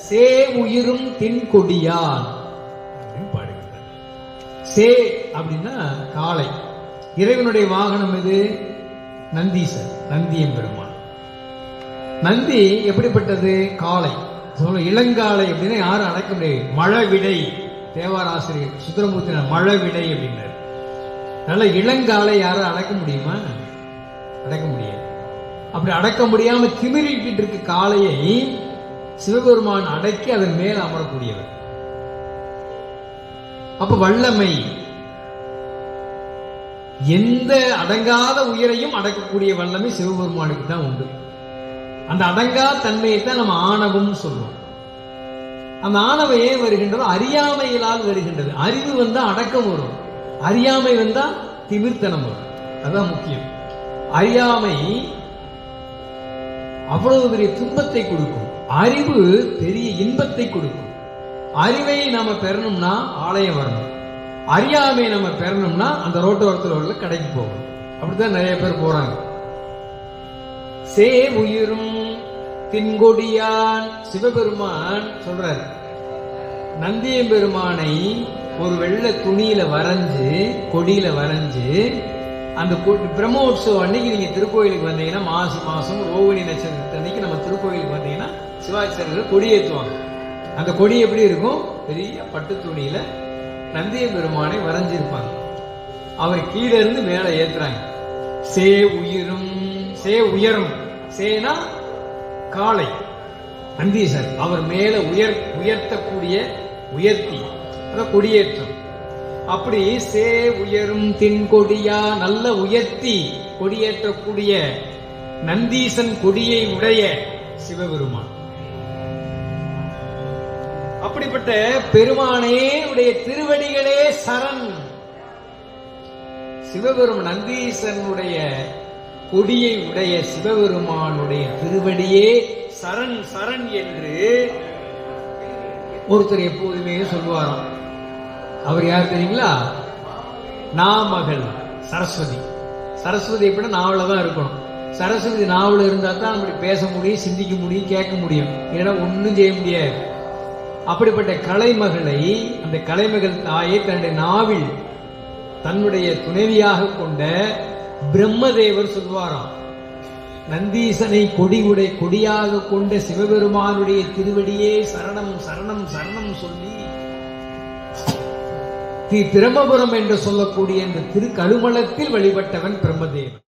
சே உயிரும் தின் கொடியான் அப்படின்னு பாடுகிறார். சே அப்படின்னா காளை. இறைவனுடைய வாகனம் எது? நந்தீசன், நந்தியம் பெருமான். நந்தி எப்படிப்பட்டது? காளை. இளங்காளை அப்படின்னா யாரும் அடக்க முடியாது. மழவிடை, தேவாராசிரியர் சுந்தரமூர்த்தி மழவிடை அப்படின்னாரு. நல்ல இளங்காலை யாரும் அடக்க முடியுமா? அடக்க முடியாது. அப்படி அடக்க முடியாம திமிரிட்டு இருக்க காளையை சிவபெருமான் அடக்கி அதன் மேல் அமரக்கூடியவர். அப்ப வல்லமை, எந்த அடங்காத உயிரையும் அடக்கக்கூடிய வல்லமை சிவபெருமானுக்கு தான் உண்டு. அந்த அடங்கா தன்மையை தான் நம்ம ஆணவம் சொல்றோம். அந்த ஆணவம் ஏன் வருகின்றது? அறியாமையிலால் வருகின்றது. அறிவு வந்தா அடக்கம் வரும், அறியாமை வந்தா திமிர்த்தனம் வரும். அதுதான் முக்கியம். அறியாமை அவ்வளவு பெரிய துன்பத்தை கொடுக்கும், அறிவு பெரிய இன்பத்தை கொடுக்கும். அறிவை நாம பெறணும்னா ஆலயம் வரணும், அறியாமை நம்ம பெறணும்னா அந்த ரோட்டோரத்தில் உள்ள கடைக்கு போகணும். அப்படித்தான் நிறைய பேர் போறாங்க. சே உயிரும் தின்கொடியான் சிவபெருமான் சொல்றாரு. நந்தியம் பெருமானை ஒரு வெள்ளை துணியில வரைஞ்சு, கொடியில வரைஞ்சு, அந்த பிரம்மோற்சவம் அன்னைக்கு நீங்க திருக்கோயிலுக்கு வந்தீங்கன்னா, மாசம் ரோகிணி நட்சத்திரத்து அன்னைக்கு நம்ம திருக்கோயிலுக்கு வந்தீங்கன்னா சிவாச்சாரியர்கள் கொடி ஏற்றுவாங்க. அந்த கொடி எப்படி இருக்கும்? பெரிய பட்டு துணியில நந்தியம் பெருமானை வரைஞ்சிருப்பாங்க. அவர் கீழே இருந்து மேல ஏத்துறாங்க. சே உயிரும், சே உயரும், சேனா காளை, நந்தீசன் அவர் மேல உயர்த்தக்கூடிய உயர்த்தி, கொடியேற்றம். அப்படி சே உயரும் தின்கொடியா, நல்ல உயர்த்தி கொடியேற்றக்கூடிய நந்தீசன் கொடியை உடைய சிவபெருமான். அப்படிப்பட்ட பெருமானே உடைய திருவடிகளே சரண். சிவபெருமான் நந்தீசனுடைய கொடியை உடைய சிவபெருமானுடைய திருவடியே சரண் சரண் என்று ஒருத்தர் எப்போதுமே சொல்லுவாராம். அவர் யார் தெரியுங்களா? நாமகள் சரஸ்வதி. சரஸ்வதி எப்படின்னா நாவல தான் இருக்கணும். சரஸ்வதி நாவல இருந்தா தான் அப்படி பேச முடியும், சிந்திக்க முடியும், கேட்க முடியும். ஏன்னா ஒன்னும் செய்ய முடியாது. அப்படிப்பட்ட கலைமகளை, அந்த கலைமகள் தாயை தன்னுடைய நாவில் தன்னுடைய துணைவியாக கொண்ட பிரம்மதேவர் சொல்வாராம், நந்தீசனை கொடியாக கொண்ட சிவபெருமானுடைய திருவடியே சரணம் சரணம் சரணம் சொல்லி பிரம்மபுரம் என்று சொல்லக்கூடிய இந்த திருக்கழுமலத்தில் வழிபட்டவன் பிரம்மதேவன்.